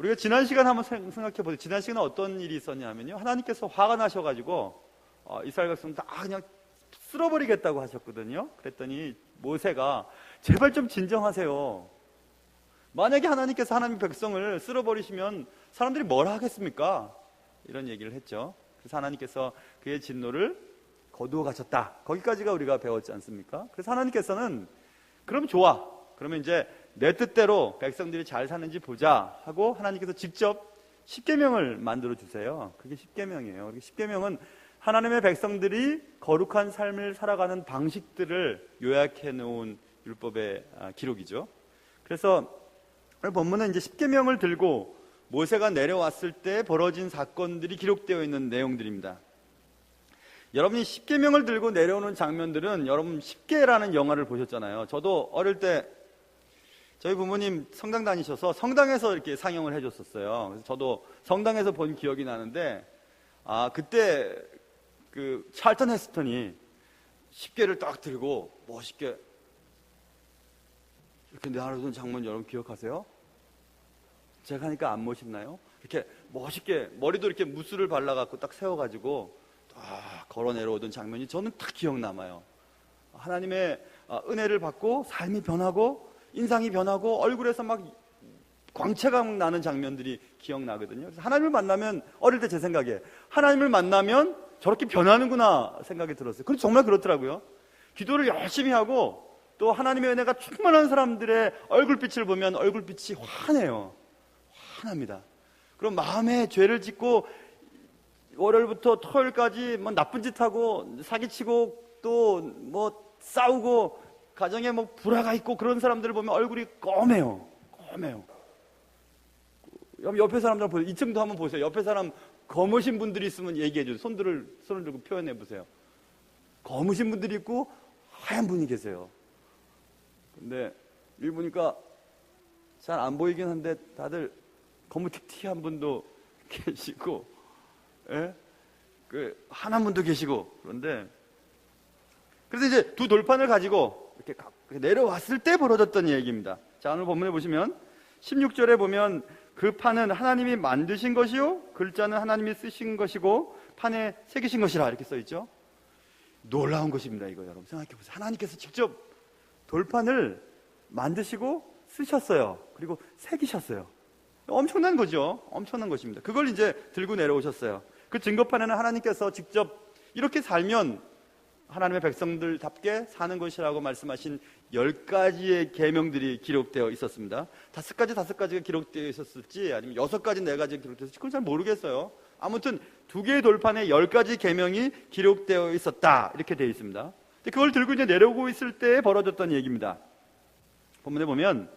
우리가 지난 시간 한번 생각해 보세요. 지난 시간에 어떤 일이 있었냐면요, 하나님께서 화가 나셔가지고 이스라엘 백성 다 그냥 쓸어버리겠다고 하셨거든요. 그랬더니 모세가 제발 좀 진정하세요. 만약에 하나님께서 하나님 백성을 쓸어버리시면 사람들이 뭘 하겠습니까? 이런 얘기를 했죠. 그래서 하나님께서 그의 진노를 거두어 가셨다. 거기까지가 우리가 배웠지 않습니까? 그래서 하나님께서는 그럼 좋아, 그러면 이제 내 뜻대로 백성들이 잘 사는지 보자 하고 하나님께서 직접 십계명을 만들어 주세요. 그게 십계명이에요. 십계명은 하나님의 백성들이 거룩한 삶을 살아가는 방식들을 요약해 놓은 율법의 기록이죠. 그래서 오늘 본문은 이제 십계명을 들고 모세가 내려왔을 때 벌어진 사건들이 기록되어 있는 내용들입니다. 여러분이 십계명을 들고 내려오는 장면들은, 여러분 십계라는 영화를 보셨잖아요. 저도 어릴 때 저희 부모님 성당 다니셔서 성당에서 이렇게 상영을 해줬었어요. 그래서 저도 성당에서 본 기억이 나는데, 그때 그 찰턴 헤스턴이 십계를 딱 들고 멋있게 이렇게 내려오던 장면 여러분 기억하세요? 제가 하니까 안 멋있나요? 이렇게 멋있게 머리도 이렇게 무스를 발라갖고 딱 세워가지고 딱 걸어 내려오던 장면이 저는 딱 기억 남아요. 하나님의 은혜를 받고 삶이 변하고 인상이 변하고 얼굴에서 막 광채가 나는 장면들이 기억나거든요. 그래서 하나님을 만나면, 어릴 때 제 생각에 하나님을 만나면 저렇게 변하는구나 생각이 들었어요. 그럼 정말 그렇더라고요. 기도를 열심히 하고 또 하나님의 은혜가 충만한 사람들의 얼굴빛을 보면 얼굴빛이 환해요. 환합니다. 그럼 마음에 죄를 짓고 월요일부터 토요일까지 뭐 나쁜 짓 하고 사기치고 또 뭐 싸우고 가정에 뭐 불화가 있고 그런 사람들을 보면 얼굴이 검해요. 검해요. 옆에 사람들 보세요. 2층도 한번 보세요. 옆에 사람 검으신 분들이 있으면 얘기해 주세요. 손을 들고 표현해 보세요. 검으신 분들이 있고 하얀 분이 계세요. 근데 여기 보니까 잘 안 보이긴 한데 다들 검은틱틱한 분도 계시고, 예? 그 하얀 분도 계시고. 그런데 그래서 이제 두 돌판을 가지고 이렇게 내려왔을 때 벌어졌던 얘기입니다. 자, 오늘 본문에 보시면 16절에 보면 그 판은 하나님이 만드신 것이요 글자는 하나님이 쓰신 것이고 판에 새기신 것이라 이렇게 써 있죠. 놀라운 것입니다. 이거 여러분 생각해 보세요. 하나님께서 직접 돌판을 만드시고 쓰셨어요. 그리고 새기셨어요. 엄청난 거죠. 엄청난 것입니다. 그걸 이제 들고 내려오셨어요. 그 증거판에는 하나님께서 직접 이렇게 살면 하나님의 백성들답게 사는 것이라고 말씀하신 10가지의 계명들이 기록되어 있었습니다. 5가지가 기록되어 있었을지 아니면 6가지, 4가지가 기록되어 있었을지 그건 잘 모르겠어요. 아무튼 2개의 돌판에 10가지 계명이 기록되어 있었다 이렇게 되어 있습니다. 그걸 들고 이제 내려오고 있을 때 벌어졌던 얘기입니다. 본문에 보면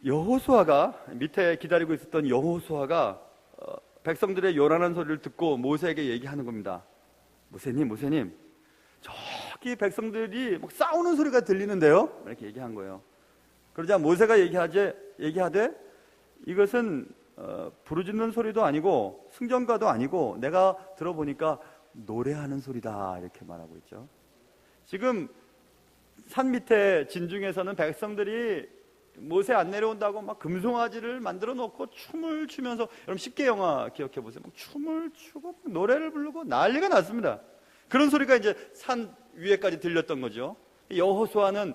여호수아가, 밑에 기다리고 있었던 여호수아가 백성들의 요란한 소리를 듣고 모세에게 얘기하는 겁니다. 모세님, 저기 백성들이 막 싸우는 소리가 들리는데요? 이렇게 얘기한 거예요. 그러자 모세가 얘기하되 이것은 부르짖는 소리도 아니고 승전가도 아니고 내가 들어보니까 노래하는 소리다 이렇게 말하고 있죠. 지금 산 밑에 진중에서는 백성들이 모세 안 내려온다고 막 금송아지를 만들어 놓고 춤을 추면서, 여러분 십계 영화 기억해 보세요. 막 춤을 추고 노래를 부르고 난리가 났습니다. 그런 소리가 이제 산 위에까지 들렸던 거죠. 여호수아는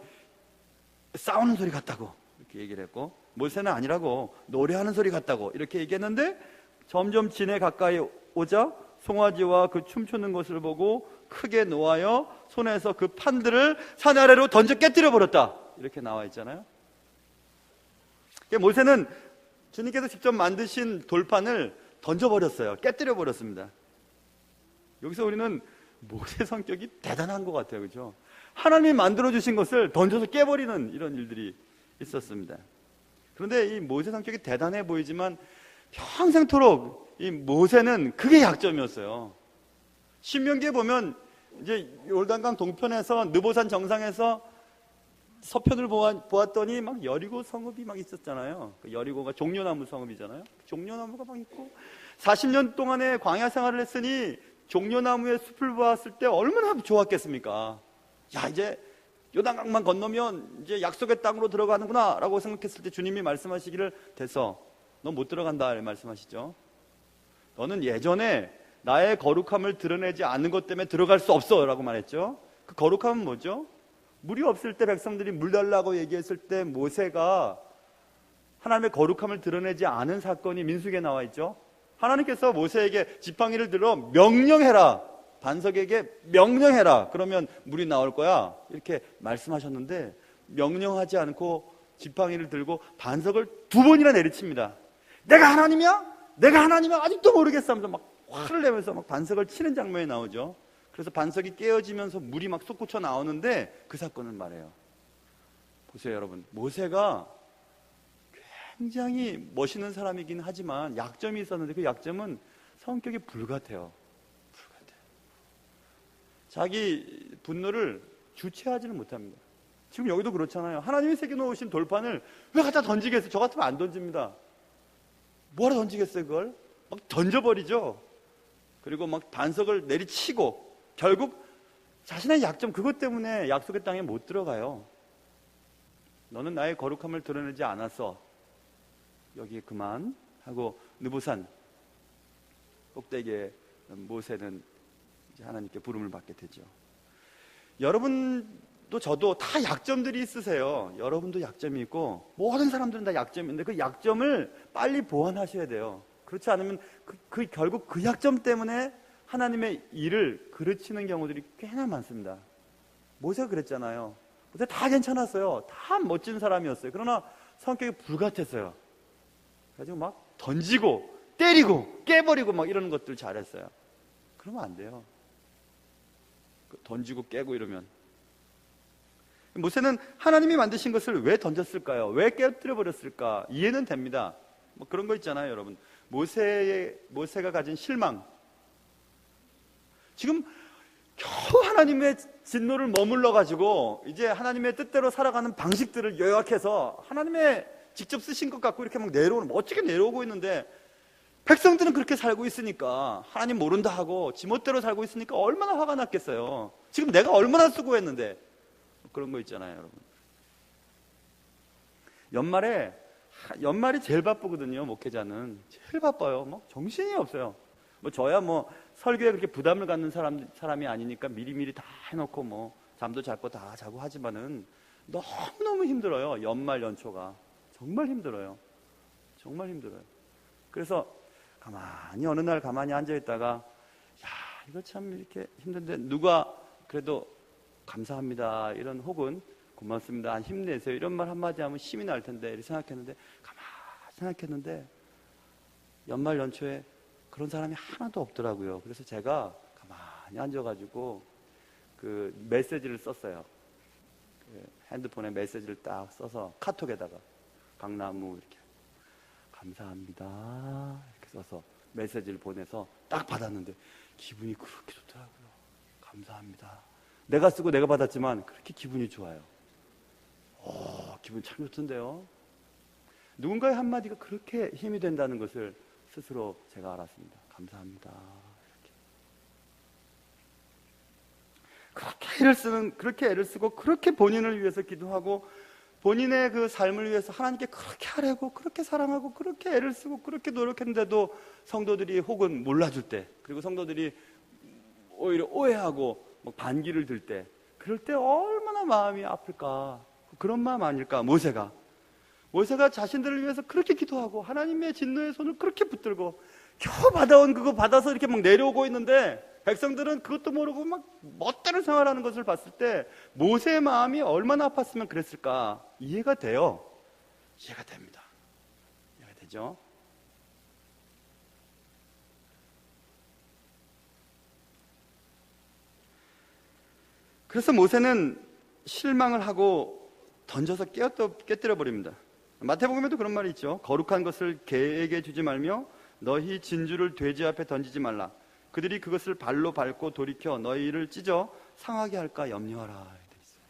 싸우는 소리 같다고 이렇게 얘기를 했고, 모세는 아니라고 노래하는 소리 같다고 이렇게 얘기했는데, 점점 진에 가까이 오자 송아지와 그 춤추는 것을 보고 크게 노하여 손에서 그 판들을 산 아래로 던져 깨뜨려 버렸다 이렇게 나와 있잖아요. 모세는 주님께서 직접 만드신 돌판을 던져버렸어요. 깨뜨려 버렸습니다. 여기서 우리는 모세 성격이 대단한 것 같아요. 그렇죠? 하나님이 만들어주신 것을 던져서 깨버리는 이런 일들이 있었습니다. 그런데 이 모세 성격이 대단해 보이지만 평생토록 이 모세는 그게 약점이었어요. 신명기에 보면 이제 요르단강 동편에서 느보산 정상에서 서편을 보았더니 막 여리고 성읍이 막 있었잖아요. 여리고가 종려나무 성읍이잖아요. 종려나무가 막 있고 40년 동안의 광야 생활을 했으니 종려나무의 숲을 보았을 때 얼마나 좋았겠습니까? 야, 이제 요단강만 건너면 이제 약속의 땅으로 들어가는구나 라고 생각했을 때 주님이 말씀하시기를 돼서 너 못 들어간다 이렇게 말씀하시죠. 너는 예전에 나의 거룩함을 드러내지 않은 것 때문에 들어갈 수 없어 라고 말했죠. 그 거룩함은 뭐죠? 물이 없을 때 백성들이 물 달라고 얘기했을 때 모세가 하나님의 거룩함을 드러내지 않은 사건이 민수기에 나와 있죠. 하나님께서 모세에게 지팡이를 들어 명령해라, 반석에게 명령해라, 그러면 물이 나올 거야 이렇게 말씀하셨는데 명령하지 않고 지팡이를 들고 반석을 2번이나 내리칩니다. 내가 하나님이야? 내가 하나님이야? 아직도 모르겠어 하면서 막 화를 내면서 막 반석을 치는 장면이 나오죠. 그래서 반석이 깨어지면서 물이 막 솟구쳐 나오는데 그 사건을 말해요. 보세요 여러분, 모세가 굉장히 멋있는 사람이긴 하지만 약점이 있었는데 그 약점은 성격이 불같아요. 자기 분노를 주체하지는 못합니다. 지금 여기도 그렇잖아요. 하나님이 새겨놓으신 돌판을 왜 갖다 던지겠어요? 저 같으면 안 던집니다. 뭐하러 던지겠어요 그걸? 막 던져버리죠. 그리고 막 반석을 내리치고 결국 자신의 약점 그것 때문에 약속의 땅에 못 들어가요. 너는 나의 거룩함을 드러내지 않았어. 여기에 그만 하고 느보산 꼭대기에 모세는 이제 하나님께 부름을 받게 되죠. 여러분도 저도 다 약점들이 있으세요. 여러분도 약점이 있고 모든 사람들은 다 약점이 있는데 그 약점을 빨리 보완하셔야 돼요. 그렇지 않으면 결국 그 약점 때문에 하나님의 일을 그르치는 경우들이 꽤나 많습니다. 모세가 그랬잖아요. 모세 다 괜찮았어요. 다 멋진 사람이었어요. 그러나 성격이 불같았어요. 그래가지고 막 던지고 때리고 깨버리고 막 이러는 것들 잘했어요. 그러면 안 돼요. 던지고 깨고 이러면. 모세는 하나님이 만드신 것을 왜 던졌을까요? 왜 깨뜨려 버렸을까? 이해는 됩니다. 뭐 그런 거 있잖아요 여러분. 모세가 가진 실망, 지금 겨우 하나님의 진노를 머물러 가지고 이제 하나님의 뜻대로 살아가는 방식들을 요약해서 하나님의 직접 쓰신 것 같고 이렇게 막 멋지게 내려오고 있는데 백성들은 그렇게 살고 있으니까 하나님 모른다 하고 지멋대로 살고 있으니까 얼마나 화가 났겠어요. 지금 내가 얼마나 수고했는데. 그런 거 있잖아요 여러분. 연말이 제일 바쁘거든요. 목회자는 제일 바빠요. 뭐 정신이 없어요. 뭐 저야 뭐 설교에 그렇게 부담을 갖는 사람이 아니니까 미리미리 다 해놓고 뭐 잠도 잘 거 다 자고 하지만은 너무너무 힘들어요. 연말 연초가 정말 힘들어요. 정말 힘들어요. 그래서 어느 날 가만히 앉아있다가 야 이거 참 이렇게 힘든데 누가 그래도 감사합니다 이런 혹은 고맙습니다 힘내세요 이런 말 한마디 하면 힘이 날 텐데 이렇게 생각했는데 가만히 생각했는데 연말 연초에 그런 사람이 하나도 없더라고요. 그래서 제가 가만히 앉아가지고 그 메시지를 썼어요. 그 핸드폰에 메시지를 딱 써서 카톡에다가 강나무 이렇게 감사합니다 이렇게 써서 메시지를 보내서 딱 받았는데 기분이 그렇게 좋더라고요. 감사합니다. 내가 쓰고 내가 받았지만 그렇게 기분이 좋아요. 기분 참 좋던데요. 누군가의 한마디가 그렇게 힘이 된다는 것을 스스로 제가 알았습니다. 감사합니다. 그렇게 애를 쓰고 그렇게 본인을 위해서 기도하고 본인의 그 삶을 위해서 하나님께 그렇게 하려고 그렇게 사랑하고 그렇게 애를 쓰고 그렇게 노력했는데도 성도들이 혹은 몰라줄 때 그리고 성도들이 오히려 오해하고 반기를 들 때 그럴 때 얼마나 마음이 아플까. 그런 마음 아닐까. 모세가 자신들을 위해서 그렇게 기도하고 하나님의 진노의 손을 그렇게 붙들고 겨우 받아온 그거 받아서 이렇게 막 내려오고 있는데 백성들은 그것도 모르고 막 멋대로 생활하는 것을 봤을 때 모세의 마음이 얼마나 아팠으면 그랬을까. 이해가 돼요. 이해가 됩니다. 이해가 되죠. 그래서 모세는 실망을 하고 던져서 깨뜨려 버립니다. 마태복음에도 그런 말이 있죠. 거룩한 것을 개에게 주지 말며 너희 진주를 돼지 앞에 던지지 말라. 그들이 그것을 발로 밟고 돌이켜 너희를 찢어 상하게 할까 염려하라. 되어 있어요.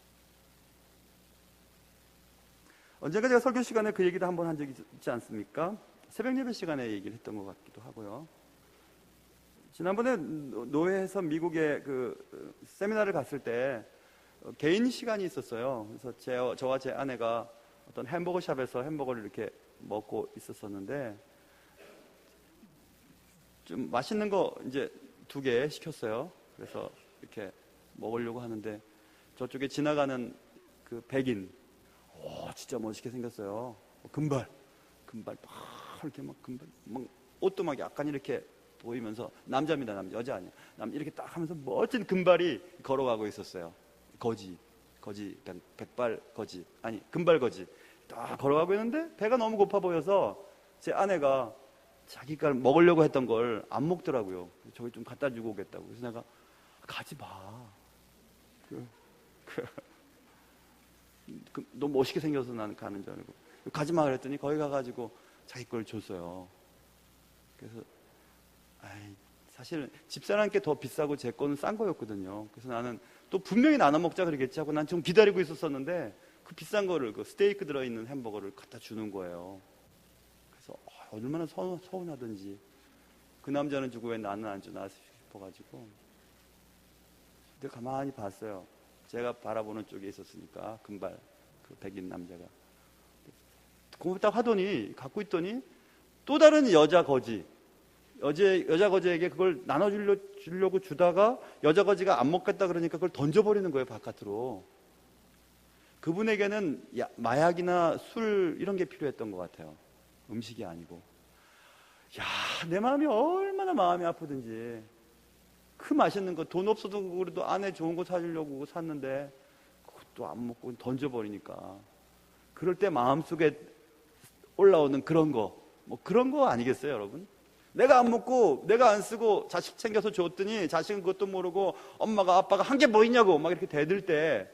언젠가 제가 설교 시간에 그 얘기도 한번 한 적이 있지 않습니까? 새벽 예배 시간에 얘기를 했던 것 같기도 하고요. 지난번에 노회에서 미국에 그 세미나를 갔을 때 개인 시간이 있었어요. 그래서 저와 제 아내가 어떤 햄버거 샵에서 햄버거를 이렇게 먹고 있었었는데, 좀 맛있는 거 이제 2개 시켰어요. 그래서 이렇게 먹으려고 하는데, 저쪽에 지나가는 그 백인, 진짜 멋있게 생겼어요. 금발 막 이렇게 막 금발, 막 옷도 막 약간 이렇게 보이면서, 남자입니다. 여자 아니야. 이렇게 딱 하면서 멋진 금발이 걸어가고 있었어요. 거지, 그러니까 백발 거지, 아니 금발 거지 딱 걸어가고 있는데, 배가 너무 고파 보여서 제 아내가 자기가 먹으려고 했던 걸 안 먹더라고요. 저기 좀 갖다 주고 오겠다고. 그래서 내가 가지 마. 너무 멋있게 생겨서 나는 가는 줄 알고 가지 마 그랬더니, 거기 가가지고 자기 걸 줬어요. 그래서 사실 집사람께 더 비싸고 제 거는 싼 거였거든요. 그래서 나는 또 분명히 나눠 먹자 그러겠지 하고 난 좀 기다리고 있었었는데, 그 비싼 거를, 그 스테이크 들어있는 햄버거를 갖다 주는 거예요. 그래서 얼마나 서운하든지, 그 남자는 주고 왜 나는 안 주나 싶어가지고, 근데 가만히 봤어요. 제가 바라보는 쪽에 있었으니까, 금발 그 백인 남자가 고맙다 하더니, 갖고 있더니 또 다른 여자 거지에게 그걸 나눠주려고 주다가, 여자 거지가 안 먹겠다 그러니까 그걸 던져버리는 거예요, 바깥으로. 그분에게는 마약이나 술 이런 게 필요했던 것 같아요. 음식이 아니고. 내 마음이 얼마나 마음이 아프든지. 그 맛있는 거, 돈 없어도 그래도 아내 좋은 거 사주려고 샀는데 그것도 안 먹고 던져버리니까, 그럴 때 마음속에 올라오는 그런 거, 그런 거 아니겠어요, 여러분? 내가 안 먹고 내가 안 쓰고 자식 챙겨서 줬더니 자식은 그것도 모르고 엄마가 아빠가 한 게 뭐 있냐고 막 이렇게 대들 때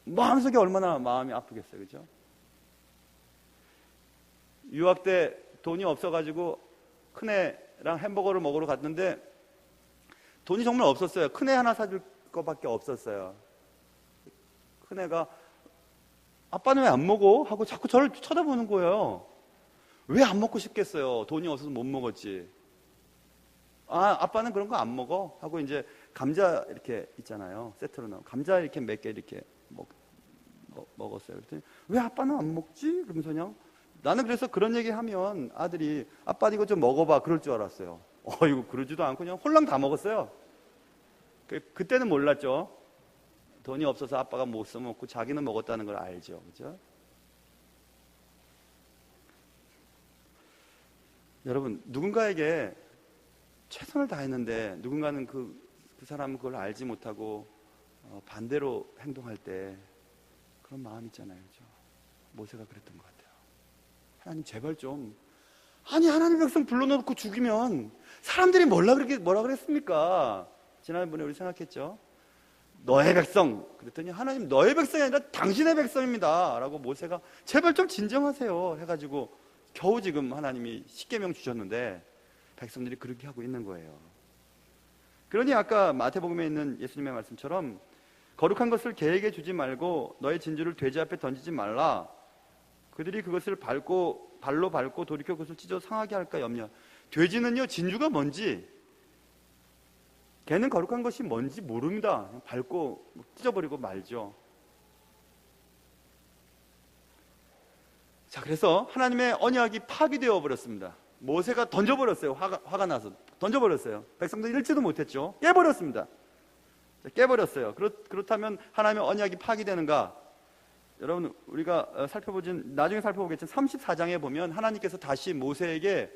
마음속에 얼마나 마음이 아프겠어요, 그죠? 유학 때 돈이 없어가지고 큰애랑 햄버거를 먹으러 갔는데, 돈이 정말 없었어요. 큰애 하나 사줄 거밖에 없었어요. 큰애가 아빠는 왜 안 먹어? 하고 자꾸 저를 쳐다보는 거예요. 왜 안 먹고 싶겠어요? 돈이 없어서 못 먹었지. 아빠는 그런 거 안 먹어? 하고 이제 감자 이렇게 있잖아요. 세트로 나온 감자 이렇게 몇 개 이렇게 먹었어요. 그랬더니 왜 아빠는 안 먹지? 그러면서 그냥, 나는 그래서 그런 얘기 하면 아들이 아빠 이거 좀 먹어봐 그럴 줄 알았어요. 이거 그러지도 않고 그냥 홀랑 다 먹었어요. 그때는 몰랐죠. 돈이 없어서 아빠가 못 써먹고 자기는 먹었다는 걸 알죠. 그죠? 여러분, 누군가에게 최선을 다했는데 누군가는 그 사람은 그걸 알지 못하고 반대로 행동할 때 그런 마음 있잖아요. 그죠? 모세가 그랬던 것 같아요. 하나님 제발 좀, 하나님 백성 불러놓고 죽이면 사람들이 뭐라 그랬습니까? 지난번에 우리 생각했죠. 너의 백성. 그랬더니 하나님 너의 백성이 아니라 당신의 백성입니다 라고 모세가 제발 좀 진정하세요 해가지고 겨우 지금 하나님이 십계명 주셨는데, 백성들이 그렇게 하고 있는 거예요. 그러니 아까 마태복음에 있는 예수님의 말씀처럼 거룩한 것을 개에게 주지 말고 너의 진주를 돼지 앞에 던지지 말라. 그들이 그것을 발로 밟고 돌이켜 그것을 찢어 상하게 할까 염려. 돼지는요, 진주가 뭔지, 걔는 거룩한 것이 뭔지 모릅니다. 그냥 밟고 찢어버리고 말죠. 자, 그래서 하나님의 언약이 파기되어 버렸습니다. 모세가 던져버렸어요. 화가 나서 던져버렸어요. 백성들이 읽지도 못했죠. 깨버렸습니다. 깨버렸어요. 그렇다면 하나님의 언약이 파기되는가? 여러분, 우리가 나중에 살펴보겠지만 34장에 보면 하나님께서 다시 모세에게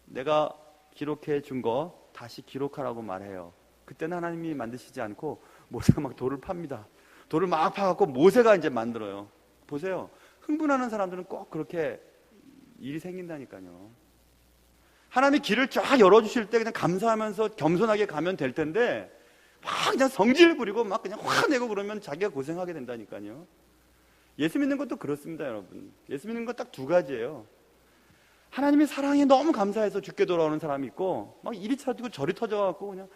내가 기록해 준 거 다시 기록하라고 말해요. 그때는 하나님이 만드시지 않고 모세가 막 돌을 팝니다. 돌을 막 파갖고 모세가 이제 만들어요. 보세요. 흥분하는 사람들은 꼭 그렇게 일이 생긴다니까요. 하나님이 길을 쫙 열어주실 때 그냥 감사하면서 겸손하게 가면 될 텐데, 막 그냥 성질 부리고 막 그냥 화내고 그러면 자기가 고생하게 된다니까요. 예수 믿는 것도 그렇습니다, 여러분. 예수 믿는 것 딱 2가지예요. 하나님의 사랑이 너무 감사해서 죽게 돌아오는 사람이 있고, 막 이리 터지고 저리 터져갖고 그냥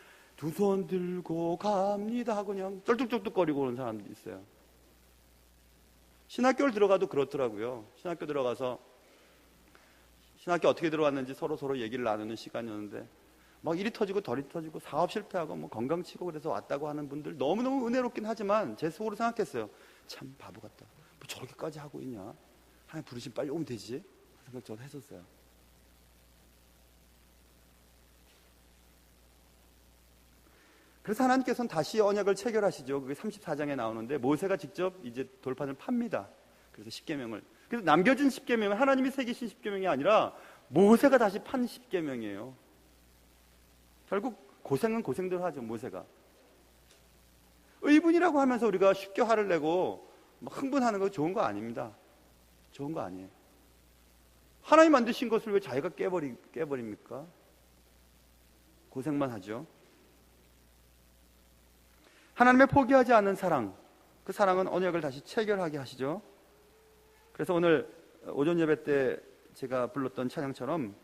2 손 들고 갑니다 하고 그냥 쩔뚝쩔뚝거리고 오는 사람도 있어요. 신학교를 들어가도 그렇더라고요. 신학교 들어가서 신학교 어떻게 들어갔는지 서로 얘기를 나누는 시간이었는데, 막 일이 터지고 덜이 터지고 사업 실패하고 뭐 건강 치고 그래서 왔다고 하는 분들 너무너무 은혜롭긴 하지만 제 속으로 생각했어요. 참 바보 같다. 뭐 저렇게까지 하고 있냐? 하나님 부르시면 빨리 오면 되지. 그 생각 저도 했었어요. 그래서 하나님께서는 다시 언약을 체결하시죠. 그게 34장에 나오는데 모세가 직접 이제 돌판을 팝니다. 그래서 십계명을. 그래서 남겨진 십계명은 하나님이 새기신 십계명이 아니라 모세가 다시 판 십계명이에요. 결국 고생은 고생대로 하죠. 모세가. 의분이라고 하면서 우리가 쉽게 화를 내고 막 흥분하는 거 좋은 거 아닙니다. 좋은 거 아니에요. 하나님 만드신 것을 왜 자기가 깨버립니까? 고생만 하죠. 하나님의 포기하지 않는 사랑, 그 사랑은 언약을 다시 체결하게 하시죠. 그래서 오늘 오전 예배 때 제가 불렀던 찬양처럼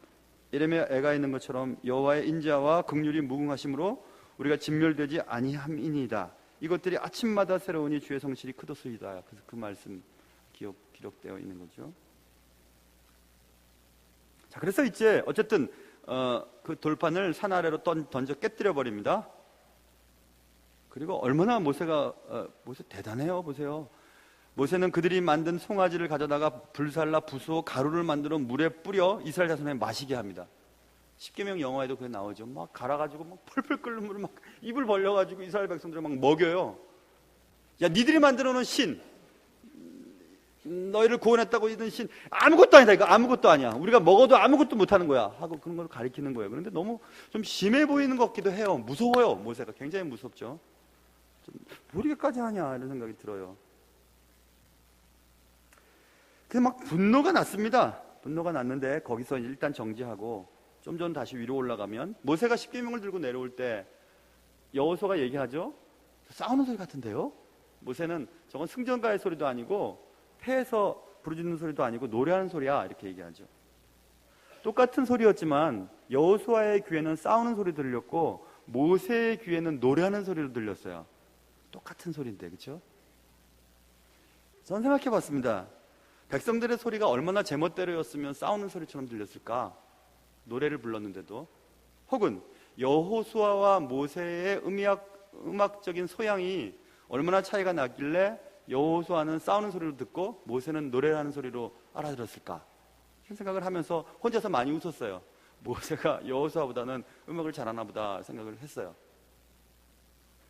이름에 애가 있는 것처럼 여호와의 인자와 긍휼이 무궁하심으로 우리가 진멸되지 아니함이니이다. 이것들이 아침마다 새로우니 주의 성실이 크도소이다. 그래서 그 말씀 기록되어 있는 거죠. 자, 그래서 이제 어쨌든 그 돌판을 산 아래로 던져 깨뜨려 버립니다. 그리고 얼마나 모세 대단해요. 보세요. 모세는 그들이 만든 송아지를 가져다가 불살라 부수어 가루를 만들어 물에 뿌려 이스라엘 자손에 마시게 합니다. 십계명 영화에도 그게 나오죠. 막 갈아가지고 막 펄펄 끓는 물을 막 입을 벌려가지고 이스라엘 백성들을 막 먹여요. 야, 니들이 만들어 놓은 신, 너희를 구원했다고 이든 신 아무것도 아니다. 이거 아무것도 아니야. 우리가 먹어도 아무것도 못하는 거야 하고 그런 걸 가리키는 거예요. 그런데 너무 좀 심해 보이는 것 같기도 해요. 무서워요. 모세가 굉장히 무섭죠. 뭐 이렇게까지 하냐 이런 생각이 들어요. 그래서 막 분노가 났습니다. 분노가 났는데 거기서 일단 정지하고 좀 전 다시 위로 올라가면 모세가 십계명을 들고 내려올 때 여호수아가 얘기하죠. 싸우는 소리 같은데요. 모세는 저건 승전가의 소리도 아니고 패에서 부르짖는 소리도 아니고 노래하는 소리야 이렇게 얘기하죠. 똑같은 소리였지만 여호수아의 귀에는 싸우는 소리 들렸고 모세의 귀에는 노래하는 소리로 들렸어요. 똑같은 소리인데, 그렇죠? 저는 생각해 봤습니다. 백성들의 소리가 얼마나 제멋대로였으면 싸우는 소리처럼 들렸을까? 노래를 불렀는데도. 혹은 여호수아와 모세의 음악적인 소양이 얼마나 차이가 나길래 여호수아는 싸우는 소리로 듣고 모세는 노래를 하는 소리로 알아들었을까? 이런 생각을 하면서 혼자서 많이 웃었어요. 모세가 여호수아보다는 음악을 잘하나 보다 생각을 했어요.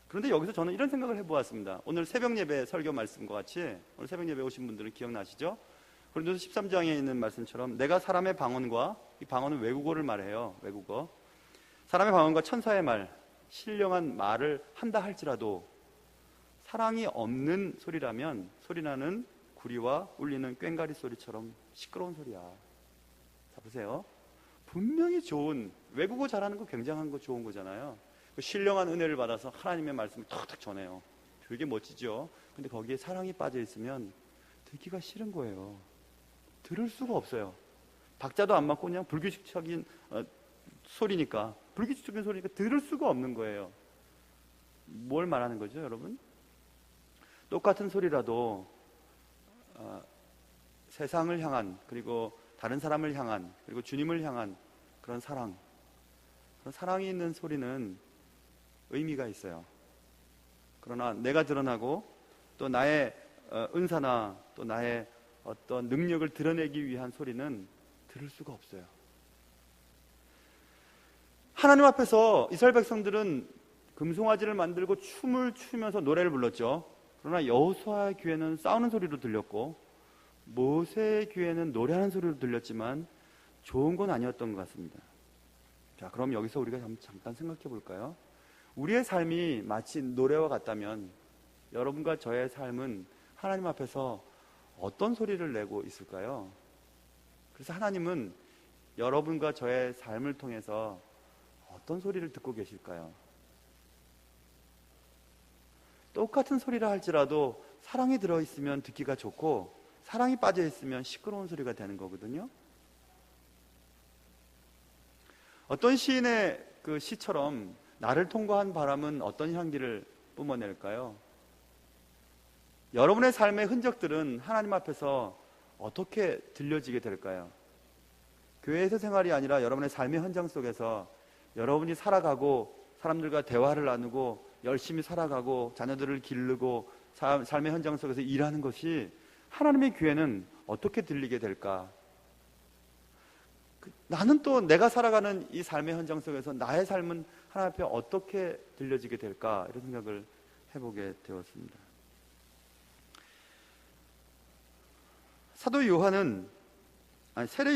그런데 여기서 저는 이런 생각을 해보았습니다. 오늘 새벽 예배 설교 말씀과 같이 오늘 새벽 예배 오신 분들은 기억나시죠? 고린도서 13장에 있는 말씀처럼 내가 사람의 방언과, 이 방언은 외국어를 말해요. 외국어. 사람의 방언과 천사의 말, 신령한 말을 한다 할지라도 사랑이 없는 소리라면 소리나는 구리와 울리는 꽹과리 소리처럼 시끄러운 소리야. 자, 보세요. 분명히 좋은, 외국어 잘하는 거 굉장한 거 좋은 거잖아요. 그 신령한 은혜를 받아서 하나님의 말씀을 탁탁 전해요. 되게 멋지죠. 근데 거기에 사랑이 빠져 있으면 듣기가 싫은 거예요. 들을 수가 없어요. 박자도 안 맞고 그냥 불규칙적인 소리니까, 불규칙적인 소리니까 들을 수가 없는 거예요. 뭘 말하는 거죠, 여러분? 똑같은 소리라도 세상을 향한, 그리고 다른 사람을 향한, 그리고 주님을 향한 그런 사랑, 그런 사랑이 있는 소리는 의미가 있어요. 그러나 내가 드러나고 또 나의 은사나 또 나의 어떤 능력을 드러내기 위한 소리는 들을 수가 없어요. 하나님 앞에서 이스라엘 백성들은 금송아지를 만들고 춤을 추면서 노래를 불렀죠. 그러나 여호수아의 귀에는 싸우는 소리로 들렸고 모세의 귀에는 노래하는 소리로 들렸지만 좋은 건 아니었던 것 같습니다. 자, 그럼 여기서 우리가 잠깐 생각해 볼까요? 우리의 삶이 마치 노래와 같다면 여러분과 저의 삶은 하나님 앞에서 어떤 소리를 내고 있을까요? 그래서 하나님은 여러분과 저의 삶을 통해서 어떤 소리를 듣고 계실까요? 똑같은 소리라 할지라도 사랑이 들어있으면 듣기가 좋고 사랑이 빠져있으면 시끄러운 소리가 되는 거거든요. 어떤 시인의 그 시처럼 나를 통과한 바람은 어떤 향기를 뿜어낼까요? 여러분의 삶의 흔적들은 하나님 앞에서 어떻게 들려지게 될까요? 교회에서 생활이 아니라 여러분의 삶의 현장 속에서 여러분이 살아가고 사람들과 대화를 나누고 열심히 살아가고 자녀들을 기르고 삶의 현장 속에서 일하는 것이 하나님의 귀에는 어떻게 들리게 될까? 나는 또 내가 살아가는 이 삶의 현장 속에서 나의 삶은 하나님 앞에 어떻게 들려지게 될까? 이런 생각을 해보게 되었습니다. 세례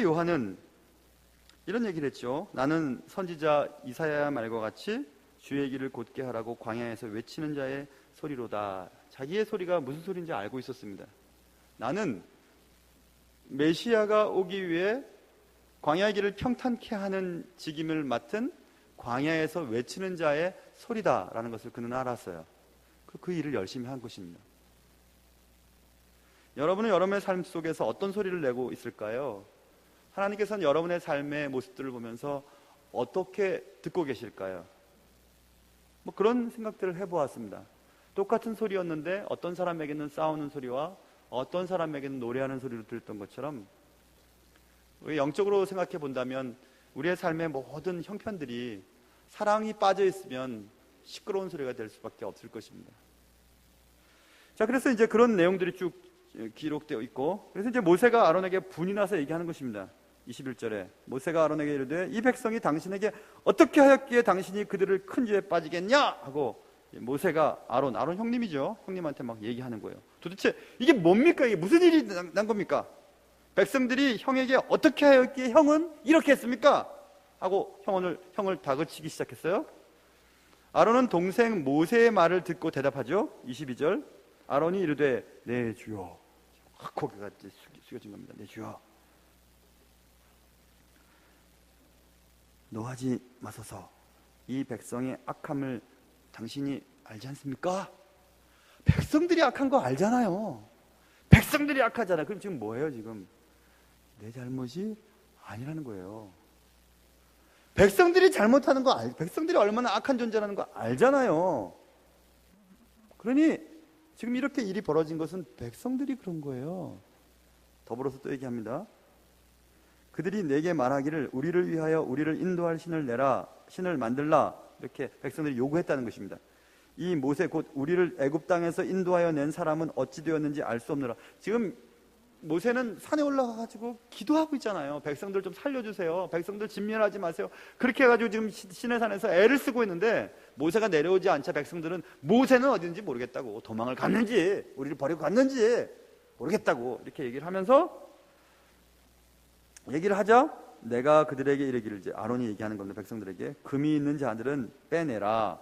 요한은 이런 얘기를 했죠. 나는 선지자 이사야 말과 같이 주의 길을 곧게 하라고 광야에서 외치는 자의 소리로다. 자기의 소리가 무슨 소리인지 알고 있었습니다. 나는 메시아가 오기 위해 광야의 길을 평탄케 하는 직임을 맡은 광야에서 외치는 자의 소리다라는 것을 그는 알았어요. 그 일을 열심히 한 것입니다. 여러분은 여러분의 삶 속에서 어떤 소리를 내고 있을까요? 하나님께서는 여러분의 삶의 모습들을 보면서 어떻게 듣고 계실까요? 그런 생각들을 해보았습니다. 똑같은 소리였는데 어떤 사람에게는 싸우는 소리와 어떤 사람에게는 노래하는 소리를 들었던 것처럼 영적으로 생각해 본다면 우리의 삶의 모든 형편들이 사랑이 빠져 있으면 시끄러운 소리가 될 수밖에 없을 것입니다. 자, 그래서 이제 그런 내용들이 쭉 기록되어 있고, 그래서 이제 모세가 아론에게 분이 나서 얘기하는 것입니다. 21절에 모세가 아론에게 이르되 이 백성이 당신에게 어떻게 하였기에 당신이 그들을 큰 죄에 빠지겠냐 하고 모세가 아론 형님이죠. 형님한테 막 얘기하는 거예요. 도대체 이게 뭡니까? 이게 무슨 일이 난 겁니까? 백성들이 형에게 어떻게 하였기에 형은 이렇게 했습니까? 하고 형을 다그치기 시작했어요. 아론은 동생 모세의 말을 듣고 대답하죠. 22절 아론이 이르되 네 주여. 고개가 숙여진 겁니다. 네 주여. 노하지 마소서. 이 백성의 악함을 당신이 알지 않습니까? 백성들이 악한 거 알잖아요. 백성들이 악하잖아요. 그럼 지금 뭐예요? 지금 내 잘못이 아니라는 거예요. 백성들이 잘못하는 거 백성들이 얼마나 악한 존재라는 거 알잖아요. 그러니 지금 이렇게 일이 벌어진 것은 백성들이 그런 거예요. 더불어서 또 얘기합니다. 그들이 내게 말하기를 우리를 위하여 우리를 인도할 신을 내라, 신을 만들라, 이렇게 백성들이 요구했다는 것입니다. 이 모세 곧 우리를 애굽 땅에서 인도하여 낸 사람은 어찌 되었는지 알 수 없느라. 지금 모세는 산에 올라가가지고 기도하고 있잖아요. 백성들 좀 살려주세요. 백성들 진멸하지 마세요. 그렇게 해가지고 지금 시내산에서 애를 쓰고 있는데 모세가 내려오지 않자 백성들은 모세는 어딘지 모르겠다고, 도망을 갔는지 우리를 버리고 갔는지 모르겠다고 이렇게 얘기를 하면서 얘기를 하자 내가 그들에게 이르기를, 이제 아론이 얘기하는 겁니다. 백성들에게 금이 있는 자들은 빼내라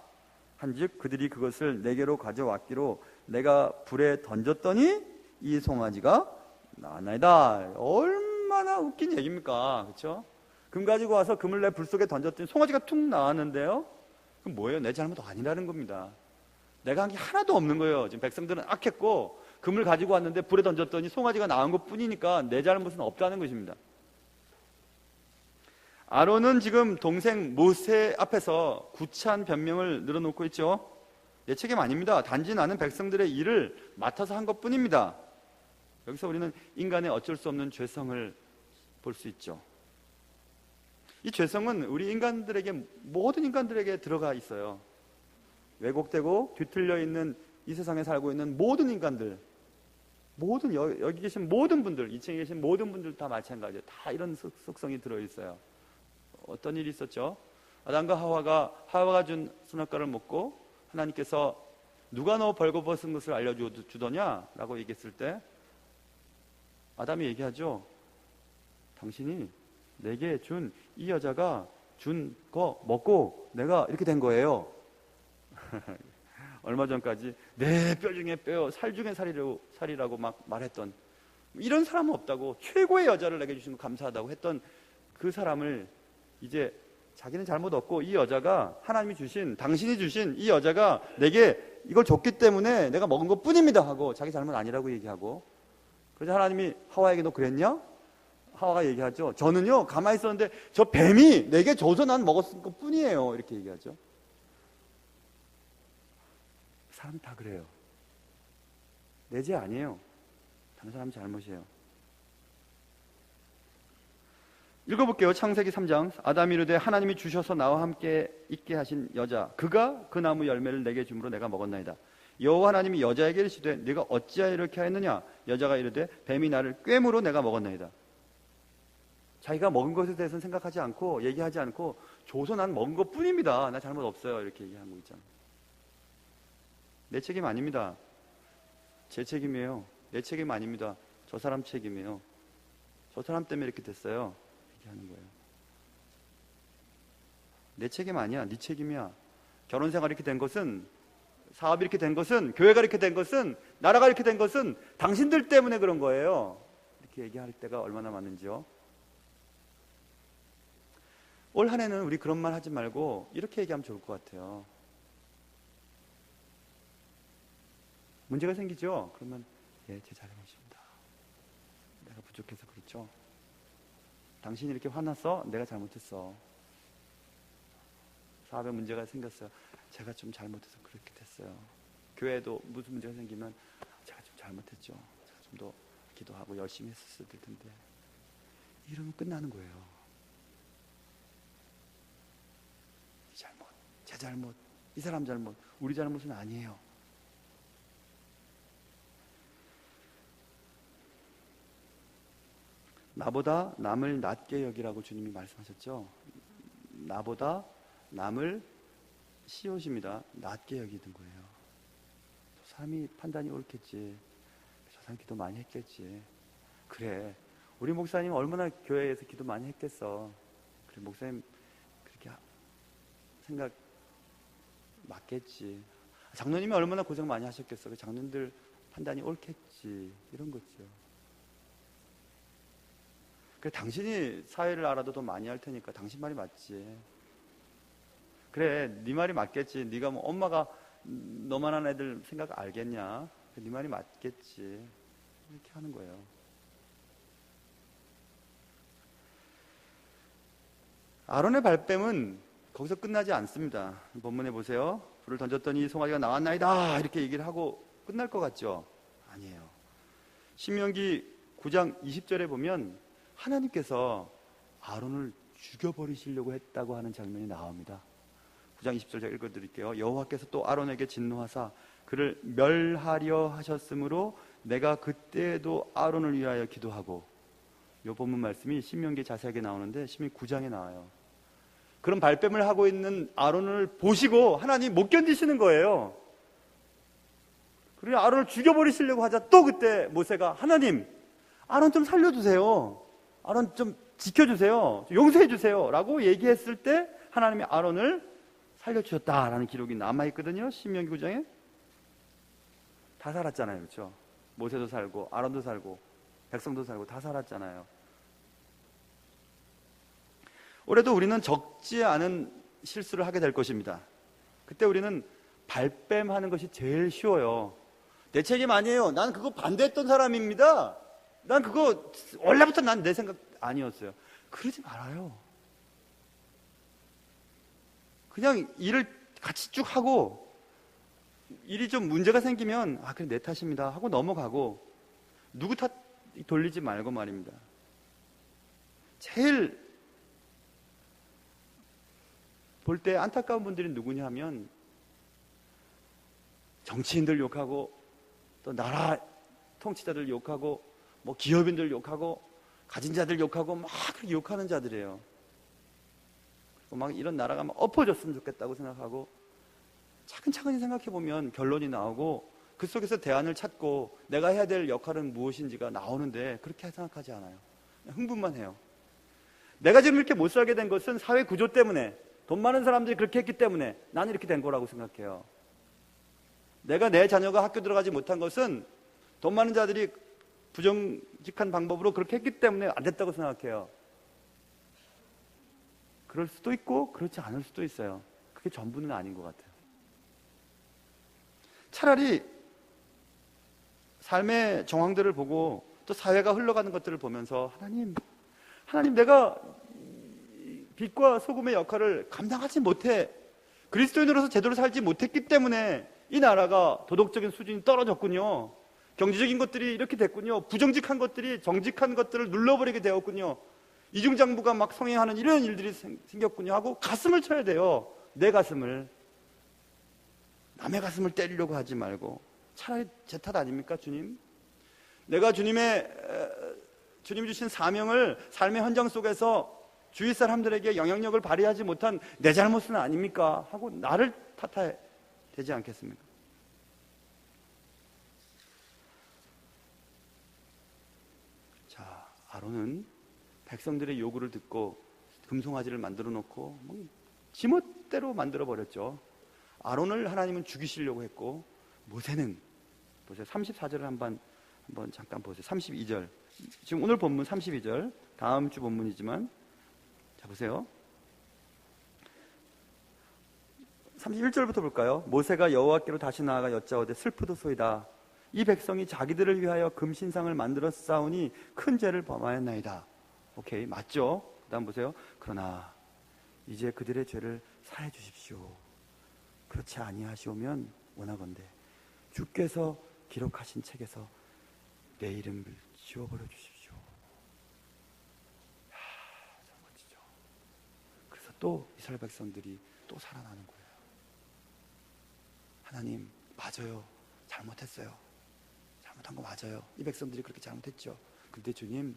한즉 그들이 그것을 내게로 가져왔기로 내가 불에 던졌더니 이 송아지가 나나이다. 얼마나 웃긴 얘기입니까? 그렇죠? 금 가지고 와서 금을 내 불 속에 던졌더니 송아지가 툭 나왔는데요. 그럼 뭐예요? 내 잘못 아니라는 겁니다. 내가 한 게 하나도 없는 거예요. 지금 백성들은 악했고 금을 가지고 왔는데 불에 던졌더니 송아지가 나온 것 뿐이니까 내 잘못은 없다는 것입니다. 아론은 지금 동생 모세 앞에서 구차한 변명을 늘어놓고 있죠. 내 책임 아닙니다. 단지 나는 백성들의 일을 맡아서 한 것뿐입니다. 여기서 우리는 인간의 어쩔 수 없는 죄성을 볼 수 있죠. 이 죄성은 우리 인간들에게, 모든 인간들에게 들어가 있어요. 왜곡되고 뒤틀려 있는 이 세상에 살고 있는 모든 인간들, 여기 계신 모든 분들, 2층에 계신 모든 분들 다 마찬가지예요. 다 이런 속성이 들어있어요. 어떤 일이 있었죠? 아담과 하와가 준 선악과를 먹고 하나님께서 누가 너 벌거벗은 것을 알려주더냐? 라고 얘기했을 때 아담이 얘기하죠. 당신이 내게 준 이 여자가 준 거 먹고 내가 이렇게 된 거예요. 얼마 전까지 내 뼈 중에 뼈, 살 중에 살이라고 막 말했던, 이런 사람은 없다고, 최고의 여자를 내게 주신 거 감사하다고 했던 그 사람을 이제 자기는 잘못 없고 이 여자가 하나님이 주신, 당신이 주신 이 여자가 내게 이걸 줬기 때문에 내가 먹은 것 뿐입니다 하고 자기 잘못 아니라고 얘기하고, 그래서 하나님이 하와에게 너 그랬냐? 하와가 얘기하죠. 저는요 가만히 있었는데 저 뱀이 내게 줘서 난 먹었을 것 뿐이에요. 이렇게 얘기하죠. 사람이 다 그래요. 내 죄 아니에요. 다른 사람 잘못이에요. 읽어볼게요. 창세기 3장. 아담이 이르되 하나님이 주셔서 나와 함께 있게 하신 여자 그가 그 나무 열매를 내게 주므로 내가 먹었나이다. 여호와 하나님이 여자에게 이르시되 네가 어찌하여 이렇게 하였느냐. 여자가 이르되 뱀이 나를 꿰므로 내가 먹었나이다. 자기가 먹은 것에 대해서는 생각하지 않고 얘기하지 않고 줘서 난 먹은 것 뿐입니다. 나 잘못 없어요. 이렇게 얘기하는 거 있잖아. 내 책임 아닙니다. 제 책임이에요. 내 책임 아닙니다. 저 사람 책임이에요. 저 사람 때문에 이렇게 됐어요. 얘기하는 거예요. 내 책임 아니야. 네 책임이야. 결혼 생활이 이렇게 된 것은, 사업이 이렇게 된 것은, 교회가 이렇게 된 것은, 나라가 이렇게 된 것은 당신들 때문에 그런 거예요. 이렇게 얘기할 때가 얼마나 많은지요. 올 한 해는 우리 그런 말 하지 말고 이렇게 얘기하면 좋을 것 같아요. 문제가 생기죠? 그러면 예, 제 잘못입니다. 내가 부족해서 그렇죠. 당신이 이렇게 화났어? 내가 잘못했어. 사업에 문제가 생겼어요. 제가 좀 잘못해서 그렇게 됐어요. 교회에도 무슨 문제가 생기면 제가 좀 잘못했죠. 제가 좀 더 기도하고 열심히 했었을 텐데. 이러면 끝나는 거예요. 잘못, 제 잘못, 이 사람 잘못, 우리 잘못은 아니에요. 나보다 남을 낮게 여기라고 주님이 말씀하셨죠. 나보다 남을 시옷입니다. 낮게 여기는 거예요. 저 사람이 판단이 옳겠지. 저 사람 기도 많이 했겠지. 그래, 우리 목사님 얼마나 교회에서 기도 많이 했겠어. 그래, 목사님 그렇게 생각 맞겠지. 장로님이 얼마나 고생 많이 하셨겠어. 장로님들 판단이 옳겠지. 이런 거죠. 그래, 당신이 사회를 알아도 더 많이 할 테니까 당신 말이 맞지. 그래, 네 말이 맞겠지. 네가 뭐 엄마가 너만한 애들 생각 알겠냐. 네 말이 맞겠지. 이렇게 하는 거예요. 아론의 발뺌은 거기서 끝나지 않습니다. 본문에 보세요. 불을 던졌더니 송아지가 나왔나이다. 이렇게 얘기를 하고 끝날 것 같죠? 아니에요. 신명기 9장 20절에 보면 하나님께서 아론을 죽여버리시려고 했다고 하는 장면이 나옵니다. 9장 20절 제가 읽어드릴게요. 여호와께서 또 아론에게 진노하사 그를 멸하려 하셨으므로 내가 그때에도 아론을 위하여 기도하고, 이 본문 말씀이 신명기에 자세하게 나오는데 신명기 9장에 나와요. 그런 발뺌을 하고 있는 아론을 보시고 하나님이 못 견디시는 거예요. 그리고 아론을 죽여버리시려고 하자 또 그때 모세가 하나님, 아론 좀 살려주세요. 아론 좀 지켜주세요. 용서해주세요. 라고 얘기했을 때 하나님이 아론을 살려주셨다라는 기록이 남아있거든요. 신명기 9장에. 다 살았잖아요. 그렇죠? 모세도 살고 아론도 살고 백성도 살고 다 살았잖아요. 올해도 우리는 적지 않은 실수를 하게 될 것입니다. 그때 우리는 발뺌하는 것이 제일 쉬워요. 내 책임 아니에요. 난 그거 반대했던 사람입니다. 난 그거 원래부터 난 내 생각 아니었어요. 그러지 말아요. 그냥 일을 같이 쭉 하고 일이 좀 문제가 생기면 아, 그래 내 탓입니다 하고 넘어가고 누구 탓 돌리지 말고 말입니다. 제일 볼 때 안타까운 분들이 누구냐 하면 정치인들 욕하고 또 나라 통치자들 욕하고 뭐 기업인들 욕하고 가진 자들 욕하고 막 그렇게 욕하는 자들이에요. 그리고 막 이런 나라가 막 엎어졌으면 좋겠다고 생각하고 차근차근히 생각해 보면 결론이 나오고 그 속에서 대안을 찾고 내가 해야 될 역할은 무엇인지가 나오는데 그렇게 생각하지 않아요. 흥분만 해요. 내가 지금 이렇게 못 살게 된 것은 사회 구조 때문에, 돈 많은 사람들이 그렇게 했기 때문에 나는 이렇게 된 거라고 생각해요. 내가 내 자녀가 학교 들어가지 못한 것은 돈 많은 자들이 부정직한 방법으로 그렇게 했기 때문에 안 됐다고 생각해요. 그럴 수도 있고 그렇지 않을 수도 있어요. 그게 전부는 아닌 것 같아요. 차라리 삶의 정황들을 보고 또 사회가 흘러가는 것들을 보면서 하나님 내가 빛과 소금의 역할을 감당하지 못해, 그리스도인으로서 제대로 살지 못했기 때문에 이 나라가 도덕적인 수준이 떨어졌군요. 경제적인 것들이 이렇게 됐군요. 부정직한 것들이 정직한 것들을 눌러버리게 되었군요. 이중장부가 막 성행하는 이런 일들이 생겼군요 하고 가슴을 쳐야 돼요. 내 가슴을. 남의 가슴을 때리려고 하지 말고. 차라리 제 탓 아닙니까, 주님? 내가 주님 주신 사명을 삶의 현장 속에서 주위 사람들에게 영향력을 발휘하지 못한 내 잘못은 아닙니까? 하고 나를 탓해야 되지 않겠습니까? 자, 아론은 백성들의 요구를 듣고 금송아지를 만들어 놓고 지멋대로 만들어 버렸죠. 아론을 하나님은 죽이시려고 했고, 모세는 보세요. 34절을 한번 잠깐 보세요. 32절. 지금 오늘 본문 32절, 다음 주 본문이지만, 자 보세요. 31절부터 볼까요? 모세가 여호와께로 다시 나아가 여짜오되 슬프도소이다. 이 백성이 자기들을 위하여 금신상을 만들어 싸우니 큰 죄를 범하였나이다. 오케이, 맞죠? 그 다음 보세요. 그러나 이제 그들의 죄를 사해 주십시오. 그렇지 아니하시오면 원하건대 주께서 기록하신 책에서 내 이름을 지워버려 주십시오. 참 멋지죠. 그래서 또 이스라엘 백성들이 또 살아나는 거예요. 하나님, 맞아요. 잘못했어요. 잘못한 거 맞아요. 이 백성들이 그렇게 잘못했죠. 근데 주님,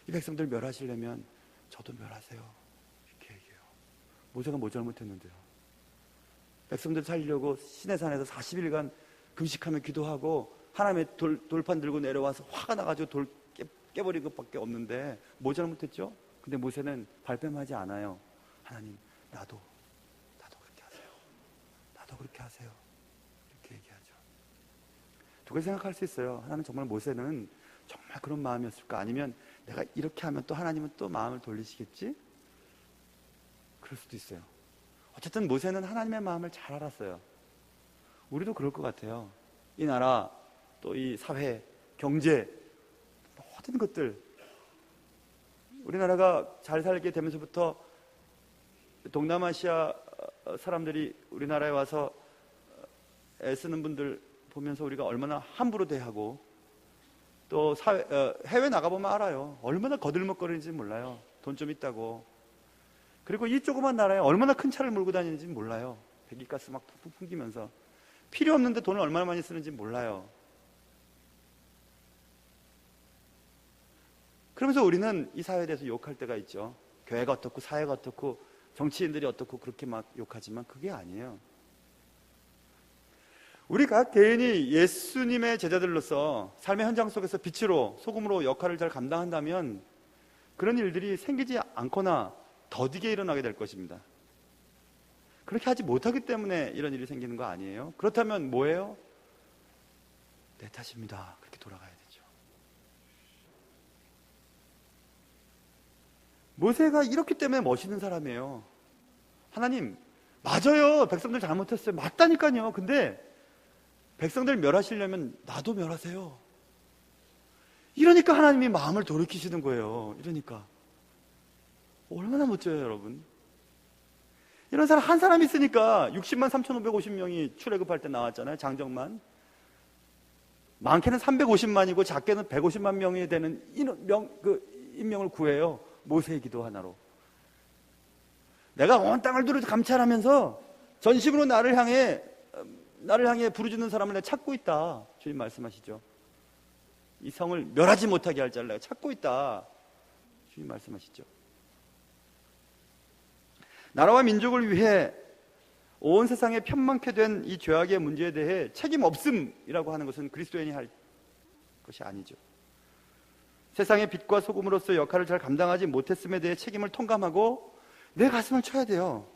이 백성들 멸하시려면 저도 멸하세요. 이렇게 얘기해요. 모세가 뭐 잘못했는데요? 백성들 살리려고 시내산에서 40일간 금식하며 기도하고 하나님의 돌판 들고 내려와서 화가 나가지고 돌 깨버린 것밖에 없는데 뭐 잘못했죠? 근데 모세는 발뺌하지 않아요. 하나님, 나도 그렇게 하세요. 나도 그렇게 하세요. 이렇게 얘기하죠. 두 가지 생각할 수 있어요. 하나는 정말 모세는 정말 그런 마음이었을까? 아니면 내가 이렇게 하면 또 하나님은 또 마음을 돌리시겠지? 그럴 수도 있어요. 어쨌든 모세는 하나님의 마음을 잘 알았어요. 우리도 그럴 것 같아요. 이 나라, 또 이 사회, 경제, 모든 것들, 우리나라가 잘 살게 되면서부터 동남아시아 사람들이 우리나라에 와서 애쓰는 분들 보면서 우리가 얼마나 함부로 대하고, 또 해외 나가보면 알아요. 얼마나 거들먹거리는지 몰라요. 돈 좀 있다고. 그리고 이 조그만 나라에 얼마나 큰 차를 몰고 다니는지 몰라요. 배기가스 막 푹푹 풍기면서. 필요 없는데 돈을 얼마나 많이 쓰는지 몰라요. 그러면서 우리는 이 사회에 대해서 욕할 때가 있죠. 교회가 어떻고 사회가 어떻고 정치인들이 어떻고 그렇게 막 욕하지만 그게 아니에요. 우리가 개인이 예수님의 제자들로서 삶의 현장 속에서 빛으로 소금으로 역할을 잘 감당한다면 그런 일들이 생기지 않거나 더디게 일어나게 될 것입니다. 그렇게 하지 못하기 때문에 이런 일이 생기는 거 아니에요? 그렇다면 뭐예요? 내 탓입니다. 그렇게 돌아가야 되죠. 모세가 이렇기 때문에 멋있는 사람이에요. 하나님, 맞아요. 백성들 잘못했어요. 맞다니까요. 근데 백성들 멸하시려면 나도 멸하세요. 이러니까 하나님이 마음을 돌이키시는 거예요. 이러니까. 얼마나 멋져요, 여러분. 이런 사람 한 사람 있으니까 60만 3,550명이 출애굽할 때 나왔잖아요. 장정만. 많게는 350만이고 작게는 150만 명이 되는 인명을 구해요. 모세의 기도 하나로. 내가 온 땅을 두루 감찰하면서 전심으로 나를 향해 부르짖는 사람을 내가 찾고 있다. 주님 말씀하시죠. 이 성을 멸하지 못하게 할 자를 내가 찾고 있다. 주님 말씀하시죠. 나라와 민족을 위해 온 세상에 편망케 된 이 죄악의 문제에 대해 책임 없음이라고 하는 것은 그리스도인이 할 것이 아니죠. 세상의 빛과 소금으로서 역할을 잘 감당하지 못했음에 대해 책임을 통감하고 내 가슴을 쳐야 돼요.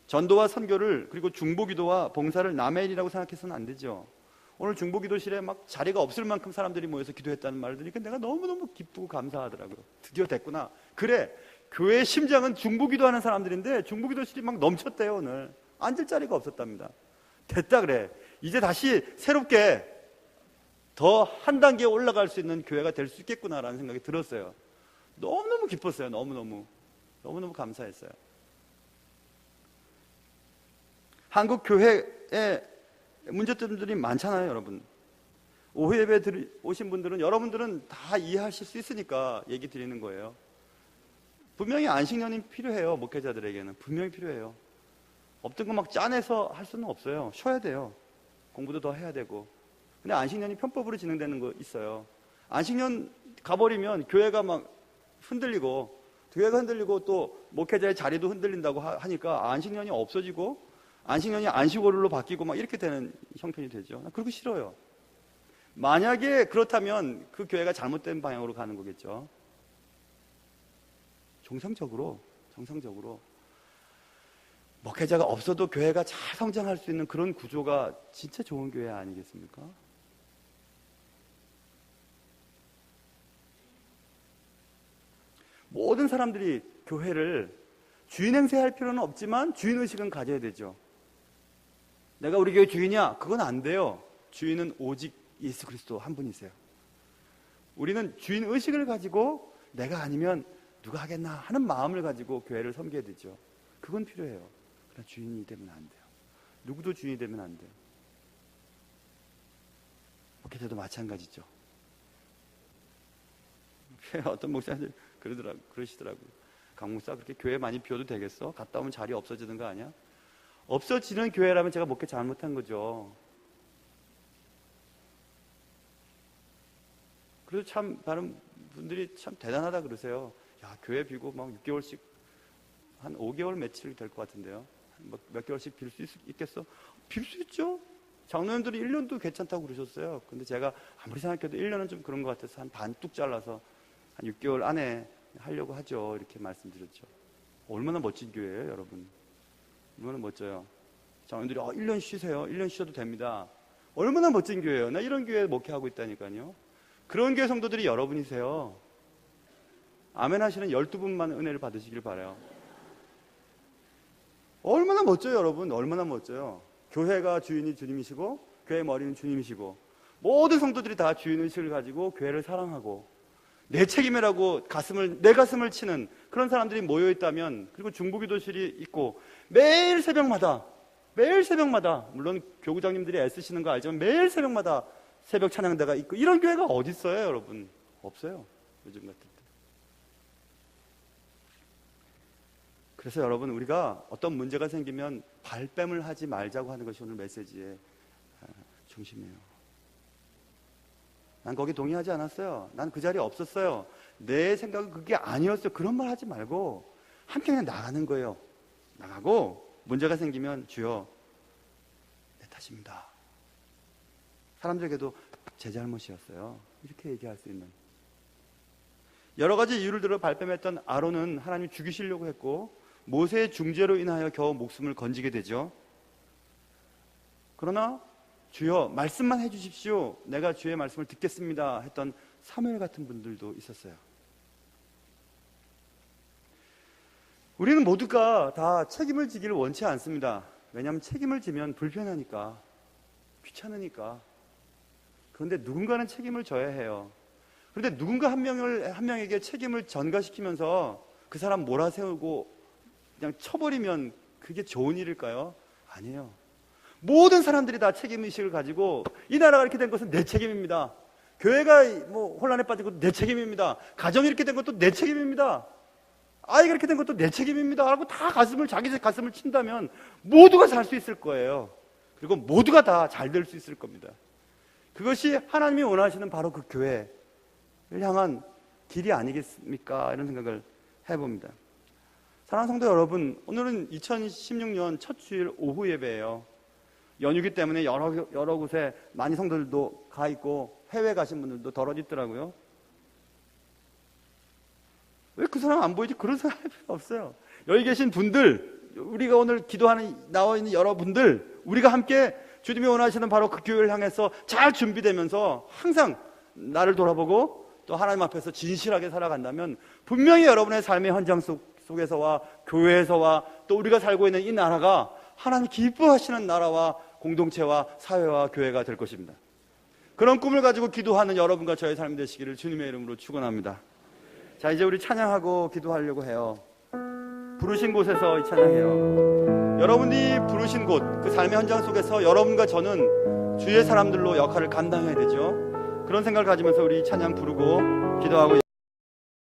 전도와 선교를, 그리고 중보기도와 봉사를 남의 일이라고 생각해서는 안 되죠. 오늘 중보기도실에 막 자리가 없을 만큼 사람들이 모여서 기도했다는 말을 들으니까 내가 너무너무 기쁘고 감사하더라고요. 드디어 됐구나. 그래, 교회의 심장은 중보기도하는 사람들인데 중보기도실이 막 넘쳤대요. 오늘 앉을 자리가 없었답니다. 됐다 그래. 이제 다시 새롭게 더 한 단계 올라갈 수 있는 교회가 될 수 있겠구나라는 생각이 들었어요. 너무너무 기뻤어요. 너무너무 감사했어요. 한국 교회에 문제점들이 많잖아요, 여러분. 오후 예배 오신 분들은, 여러분들은 다 이해하실 수 있으니까 얘기 드리는 거예요. 분명히 안식년이 필요해요. 목회자들에게는 분명히 필요해요. 없던 거 막 짜내서 할 수는 없어요. 쉬어야 돼요. 공부도 더 해야 되고. 근데 안식년이 편법으로 진행되는 거 있어요. 안식년 가버리면 교회가 막 흔들리고, 교회가 흔들리고 또 목회자의 자리도 흔들린다고 하니까 안식년이 없어지고 안식년이 안식월로 바뀌고 막 이렇게 되는 형편이 되죠. 나 그러기 싫어요. 만약에 그렇다면 그 교회가 잘못된 방향으로 가는 거겠죠. 정상적으로 목회자가 없어도 교회가 잘 성장할 수 있는 그런 구조가 진짜 좋은 교회 아니겠습니까? 모든 사람들이 교회를 주인 행세할 필요는 없지만 주인의식은 가져야 되죠. 내가 우리 교회 주인이야? 그건 안 돼요. 주인은 오직 예수 그리스도 한 분이세요. 우리는 주인의식을 가지고 내가 아니면 누가 하겠나 하는 마음을 가지고 교회를 섬겨야 되죠. 그건 필요해요. 그러나 주인이 되면 안 돼요. 누구도 주인이 되면 안 돼요. 목회자도 마찬가지죠. 어떤 목사님들 그러시더라고요. 강 목사 그렇게 교회 많이 비워도 되겠어? 갔다 오면 자리 없어지는 거 아니야? 없어지는 교회라면 제가 목회 잘못한 거죠. 그래서 참 다른 분들이 참 대단하다 그러세요. 야, 교회 비고 막 6개월씩 한 5개월 며칠 될 것 같은데요. 몇 개월씩 빌 수 있겠어? 빌 수 있죠. 장로님들이 1년도 괜찮다고 그러셨어요. 근데 제가 아무리 생각해도 1년은 좀 그런 것 같아서 한 반 뚝 잘라서 한 6개월 안에 하려고 하죠. 이렇게 말씀드렸죠. 얼마나 멋진 교회예요, 여러분. 얼마나 멋져요. 장로님들이 1년 쉬세요. 1년 쉬어도 됩니다. 얼마나 멋진 교회예요. 나 이런 교회 목회하고 있다니까요. 그런 교회 성도들이 여러분이세요. 아멘 하시는 12분만 은혜를 받으시길 바라요. 얼마나 멋져요, 여러분. 얼마나 멋져요. 교회가 주인이 주님이시고 교회의 머리는 주님이시고 모든 성도들이 다 주인의식을 가지고 교회를 사랑하고 내 책임이라고 내 가슴을 치는 그런 사람들이 모여있다면, 그리고 중보기도실이 있고 매일 새벽마다 물론 교구장님들이 애쓰시는 거 알지만 매일 새벽마다 새벽 찬양대가 있고 이런 교회가 어디 있어요, 여러분? 없어요, 요즘 같은 때. 그래서 여러분, 우리가 어떤 문제가 생기면 발뺌을 하지 말자고 하는 것이 오늘 메시지의 중심이에요. 난 거기 동의하지 않았어요. 난 그 자리에 없었어요. 내 생각은 그게 아니었어요. 그런 말 하지 말고 함께 그냥 나가는 거예요. 나가고 문제가 생기면 주여 내 탓입니다. 사람들에게도 제 잘못이었어요. 이렇게 얘기할 수 있는. 여러 가지 이유를 들어 발뺌했던 아론은 하나님이 죽이시려고 했고 모세의 중재로 인하여 겨우 목숨을 건지게 되죠. 그러나 주여 말씀만 해주십시오. 내가 주의 말씀을 듣겠습니다 했던 사무엘 같은 분들도 있었어요. 우리는 모두가 다 책임을 지기를 원치 않습니다. 왜냐하면 책임을 지면 불편하니까, 귀찮으니까. 그런데 누군가는 책임을 져야 해요. 그런데 누군가 한 명에게 책임을 전가시키면서 그 사람 몰아세우고 그냥 쳐버리면 그게 좋은 일일까요? 아니에요. 모든 사람들이 다 책임의식을 가지고 이 나라가 이렇게 된 것은 내 책임입니다. 교회가 혼란에 빠진 것도 내 책임입니다. 가정이 이렇게 된 것도 내 책임입니다. 아이가 이렇게 된 것도 내 책임입니다 하고 다 자기 가슴을 친다면 모두가 살 수 있을 거예요. 그리고 모두가 다 잘 될 수 있을 겁니다. 그것이 하나님이 원하시는 바로 그 교회를 향한 길이 아니겠습니까? 이런 생각을 해봅니다. 사랑하는 성도 여러분, 오늘은 2016년 첫 주일 오후 예배예요. 연휴기 때문에 여러 곳에 많이 성도들도 가 있고 해외 가신 분들도 덜어져 있더라고요. 왜 그 사람 안 보이지? 그런 사람이 없어요. 여기 계신 분들, 우리가 오늘 나와 있는 여러분들, 우리가 함께 주님이 원하시는 바로 그 교회를 향해서 잘 준비되면서 항상 나를 돌아보고 또 하나님 앞에서 진실하게 살아간다면 분명히 여러분의 삶의 현장 속에서와 교회에서와 또 우리가 살고 있는 이 나라가 하나님 기뻐하시는 나라와 공동체와 사회와 교회가 될 것입니다. 그런 꿈을 가지고 기도하는 여러분과 저의 삶이 되시기를 주님의 이름으로 축원합니다. 자, 이제 우리 찬양하고 기도하려고 해요. 부르신 곳에서 찬양해요. 여러분이 부르신 곳, 그 삶의 현장 속에서 여러분과 저는 주의 사람들로 역할을 감당해야 되죠. 그런 생각을 가지면서 우리 찬양 부르고 기도하고